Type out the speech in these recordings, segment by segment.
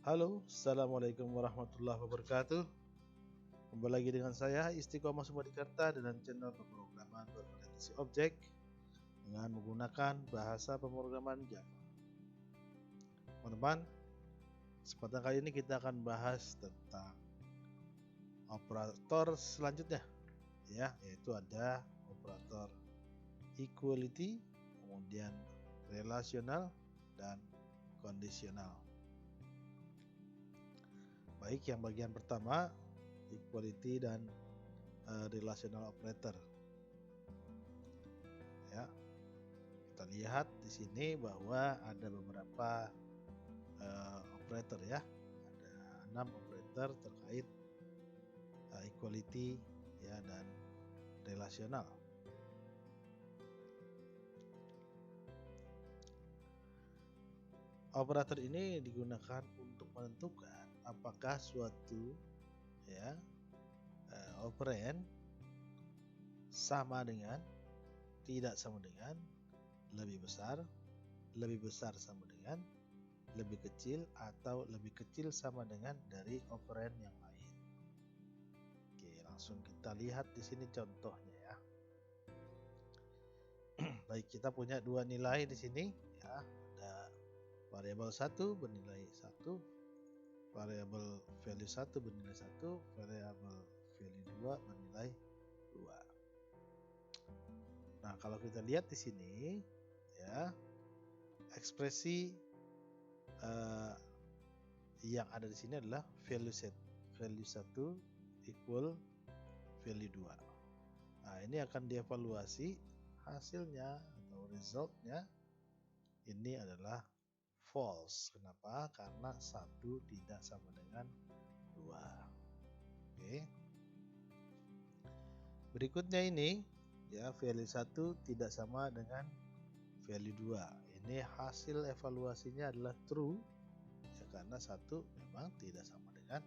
Halo, Assalamualaikum warahmatullahi wabarakatuh. Kembali lagi dengan saya Istiqomah Sumadikarta dengan channel pemrograman berorientasi objek dengan menggunakan bahasa pemrograman Java. Teman-teman, kesempatan kali ini kita akan bahas tentang operator selanjutnya, yaitu ada operator equality, kemudian relasional dan kondisional. Baik, yang bagian pertama equality dan relational operator. Ya, kita lihat di sini bahwa ada beberapa operator ya, ada 6 operator terkait equality ya dan relasional. Operator ini digunakan untuk menentukan apakah suatu operand sama dengan, tidak sama dengan, lebih besar sama dengan, lebih kecil atau lebih kecil sama dengan dari operand yang lain. Oke, langsung kita lihat di sini contohnya ya. Baik, kita punya dua nilai di sini ya. Ada variabel 1 bernilai 1, variabel value 1 bernilai 1, variabel value 2 bernilai 2. Nah, kalau kita lihat di sini ya, ekspresi yang ada di sini adalah value 1 equal value 2. Nah, ini akan dievaluasi hasilnya atau resultnya ini adalah false. Kenapa? Karena 1 tidak sama dengan 2. Oke. Berikutnya ini ya, value 1 tidak sama dengan value 2. Ini hasil evaluasinya adalah true ya, karena 1 memang tidak sama dengan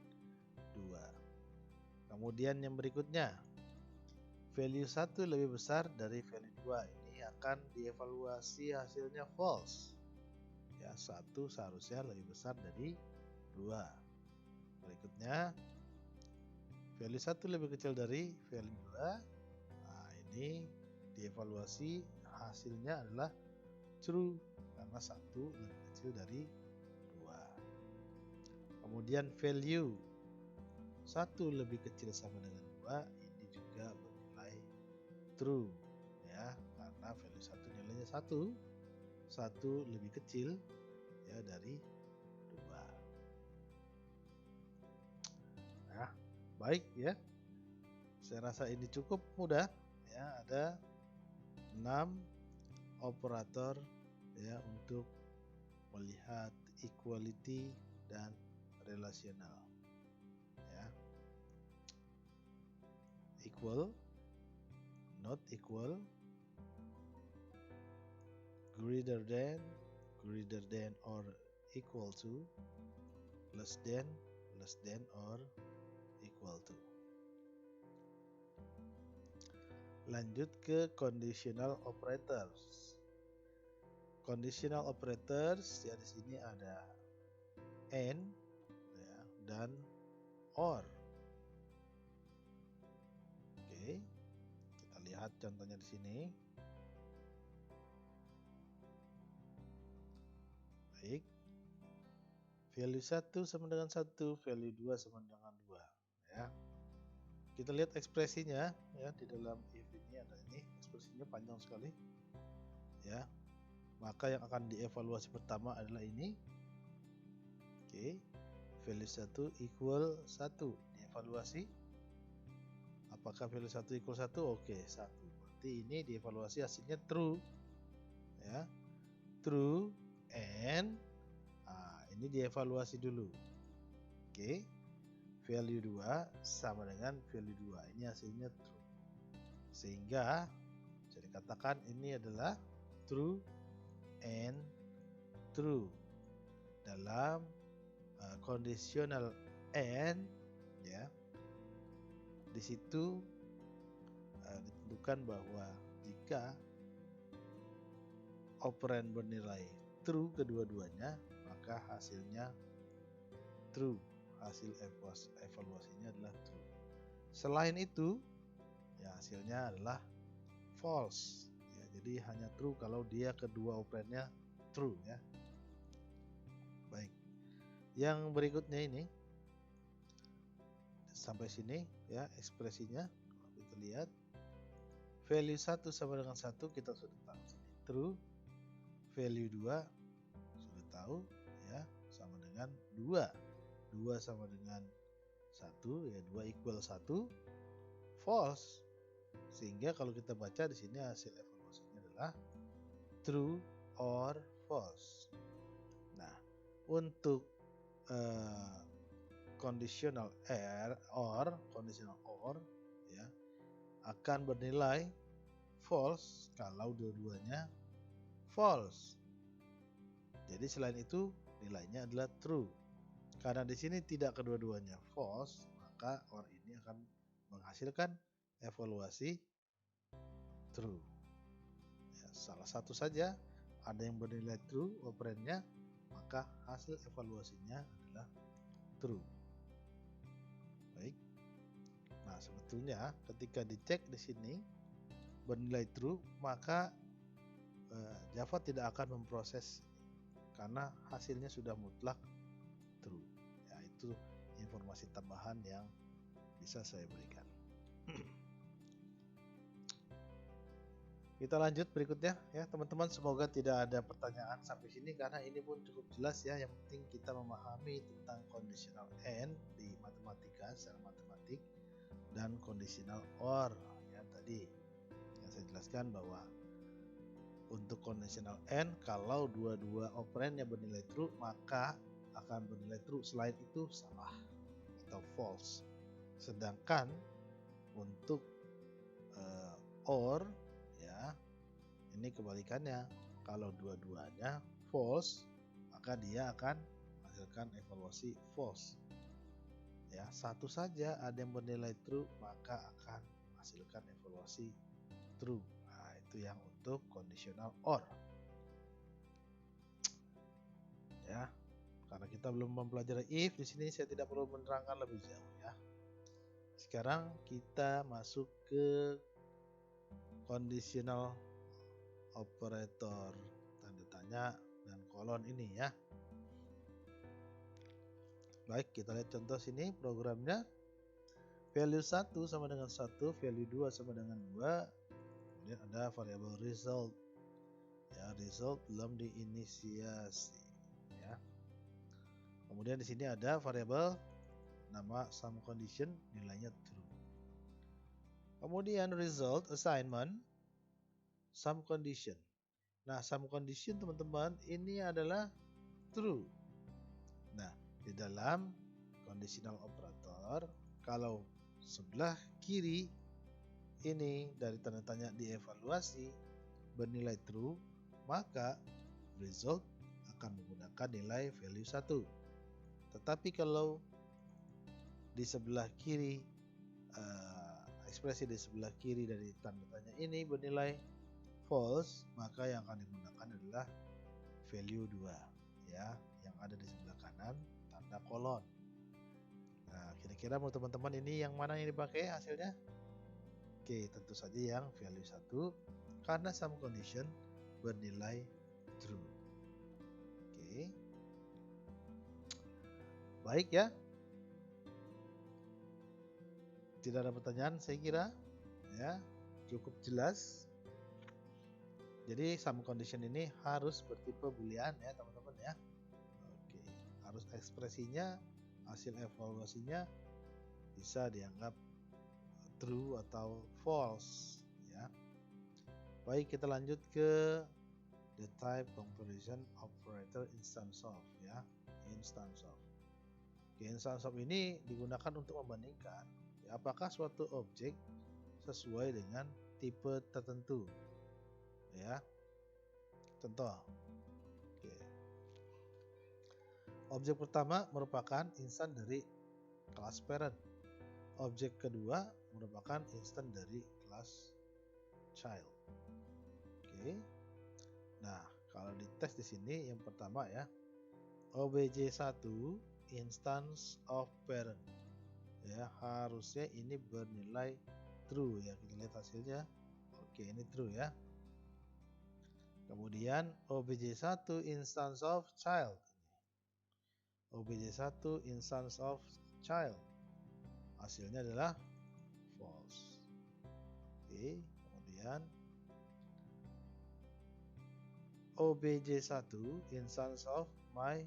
2. Kemudian yang berikutnya, value 1 lebih besar dari value 2. Ini akan dievaluasi hasilnya false. Ya, 1 seharusnya lebih besar dari 2. Berikutnya, value 1 lebih kecil dari value 2. Nah, ini dievaluasi hasilnya adalah true karena 1 lebih kecil dari 2. Kemudian value 1 lebih kecil sama dengan 2, ini juga bernilai true ya, karena value 1 nilainya 1 lebih kecil ya dari 2. Nah, baik ya. Saya rasa ini cukup mudah ya, ada 6 operator ya untuk melihat equality dan relasional ya. Equal, not equal, greater than or equal to, less than or equal to. Lanjut ke conditional operators. Conditional operators ya, di sini ada and ya, dan or. Oke, kita lihat contohnya di sini. Baik, value 1 sama dengan 1, value 2 sama dengan 2 ya. Kita lihat ekspresinya ya, di dalam if ini ada ini, ekspresinya panjang sekali ya. Maka yang akan dievaluasi pertama adalah ini. Oke, value 1 equal 1 dievaluasi. Apakah value 1 equal 1? Oke, 1. Berarti ini dievaluasi hasilnya true ya. True and ini dievaluasi dulu. Oke. Value 2 sama dengan value 2. Ini hasilnya true. Sehingga bisa dikatakan ini adalah true and true. Dalam conditional and ya, di situ ditentukan bahwa jika operand bernilai true kedua-duanya, maka hasilnya true. Hasil evaluasinya adalah true. Selain itu, ya hasilnya adalah false. Ya, jadi hanya true kalau dia kedua operannya true ya. Baik. Yang berikutnya ini sampai sini ya ekspresinya. Kita lihat value 1 sama dengan 1 kita sudah tahu sini true. Value 2 sudah tahu ya sama dengan 2. 2 sama dengan 1 ya 2 equal 1 false. Sehingga kalau kita baca di sini hasil evaluasinya adalah true or false. Nah, untuk conditional or ya akan bernilai false kalau dua-duanya false. Jadi selain itu nilainya adalah true. Karena di sini tidak kedua-duanya false, maka or ini akan menghasilkan evaluasi true. Ya, salah satu saja ada yang bernilai true operannya, maka hasil evaluasinya adalah true. Baik. Nah, sebetulnya ketika dicek di sini bernilai true, maka Java tidak akan memproses karena hasilnya sudah mutlak true. Ya, itu informasi tambahan yang bisa saya berikan. Kita lanjut berikutnya ya teman-teman, semoga tidak ada pertanyaan sampai sini karena ini pun cukup jelas ya. Yang penting kita memahami tentang conditional and di matematika secara matematik dan conditional or ya tadi yang saya jelaskan bahwa untuk conditional and kalau dua-dua operandnya bernilai true maka akan bernilai true, selain itu salah atau false. Sedangkan untuk or ya ini kebalikannya, kalau dua-duanya false maka dia akan menghasilkan evaluasi false. Ya, satu saja ada yang bernilai true maka akan menghasilkan evaluasi true. Nah, itu yang untuk conditional or. Ya, karena kita belum mempelajari if di sini saya tidak perlu menerangkan lebih jauh ya. Sekarang kita masuk ke conditional operator tanda tanya dan kolon ini ya. Baik, kita lihat contoh sini programnya. Value 1 sama dengan 1, value 2 sama dengan 2. Kemudian ada variabel result. Ya, result belum diinisiasi ya. Kemudian di sini ada variabel nama sum condition, nilainya true. Kemudian result assignment sum condition. Nah, sum condition teman-teman ini adalah true. Nah, di dalam conditional operator kalau sebelah kiri ini dari tanda tanya dievaluasi bernilai true, maka result akan menggunakan nilai value 1. Tetapi kalau di sebelah kiri ekspresi di sebelah kiri dari tanda tanya ini bernilai false, maka yang akan digunakan adalah value 2 ya, yang ada di sebelah kanan tanda kolon. Nah, kira-kira menurut teman-teman ini yang mana yang dipakai hasilnya? Oke, tentu saja yang value 1 karena sum condition bernilai true. Oke. Baik ya. Tidak ada pertanyaan saya kira ya, cukup jelas. Jadi sum condition ini harus bertipe boolean ya teman-teman ya. Oke, harus ekspresinya hasil evaluasinya bisa dianggap true atau false ya. Baik, kita lanjut ke the type comparison operator instance of ya, instance of. Oke, instance of ini digunakan untuk membandingkan ya, apakah suatu objek sesuai dengan tipe tertentu ya. Contoh. Oke. Objek pertama merupakan instan dari kelas parent. Objek kedua merupakan instan dari kelas child. Oke. Nah, kalau dites di sini yang pertama ya, obj1 instance of parent. Ya, harusnya ini bernilai true ya. Kita lihat hasilnya. Oke, ini true ya. Kemudian obj1 instance of child. Obj1 instance of child. Hasilnya adalah false. Oke, kemudian obj1 instance of my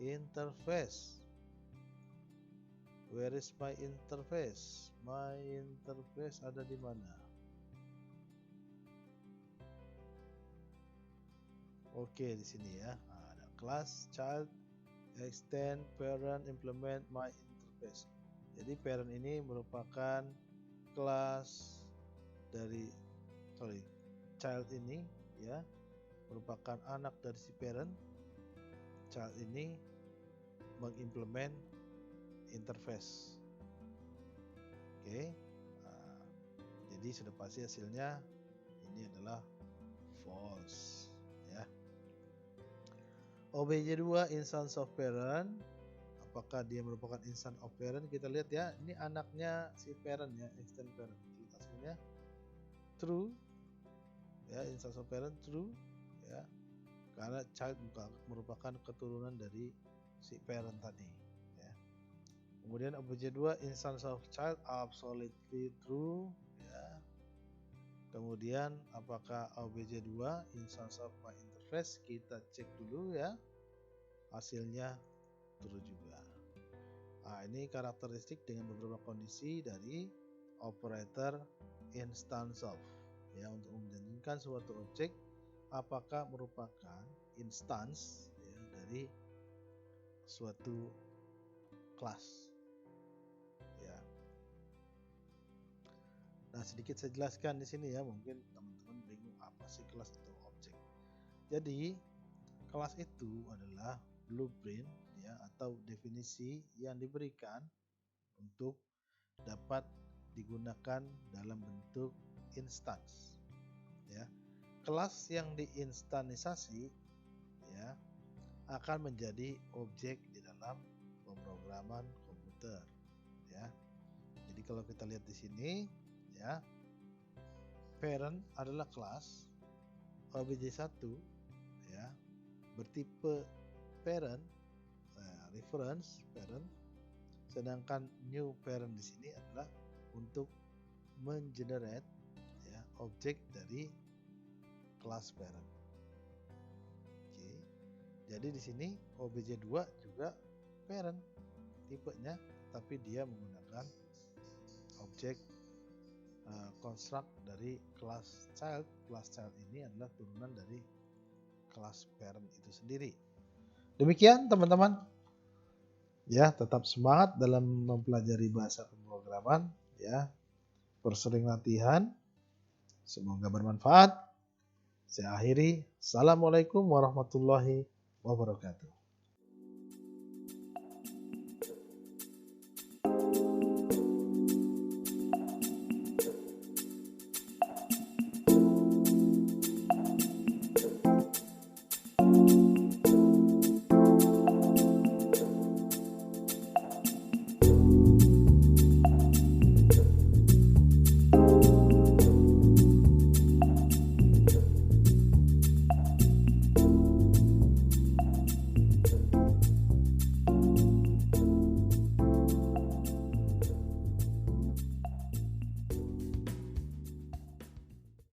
interface. Where is my interface? My interface ada di mana? Oke, di sini ya. Ada class, child, extend, parent, implement, my interface. Jadi parent ini merupakan kelas dari child ini ya, merupakan anak dari si parent. Child ini mengimplement interface. Oke. Nah, jadi sudah pasti hasilnya ini adalah false ya. Obj2 instance of parent, apakah dia merupakan instance of parent? Kita lihat ya, ini anaknya si parent ya, extend parent. Hasilnya true ya, instance of parent true ya, karena child merupakan keturunan dari si parent tadi ya. Kemudian obj2 instance of child absolutely true ya. Kemudian apakah obj2 instance of my interface? Kita cek dulu ya, hasilnya true juga. Nah, ini karakteristik dengan beberapa kondisi dari operator instance of ya, untuk menjanjikan suatu objek apakah merupakan instance ya, dari suatu kelas ya. Nah, sedikit saya jelaskan di sini ya, mungkin teman-teman bingung apa sih kelas atau objek. Jadi kelas itu adalah blueprint ya, atau definisi yang diberikan untuk dapat digunakan dalam bentuk instance ya. Kelas yang diinstansasi ya akan menjadi objek di dalam pemrograman komputer ya. Jadi kalau kita lihat di sini ya, parent adalah kelas, obj1 ya bertipe parent, reference parent, sedangkan new parent di sini adalah untuk mengenerate ya objek dari kelas parent. Oke. Jadi di sini obj2 juga parent tipenya, tapi dia menggunakan objek construct dari kelas child. Kelas child ini adalah turunan dari kelas parent itu sendiri. Demikian teman-teman ya, tetap semangat dalam mempelajari bahasa pemrograman ya, persering latihan, semoga bermanfaat. Saya akhiri, assalamualaikum warahmatullahi wabarakatuh.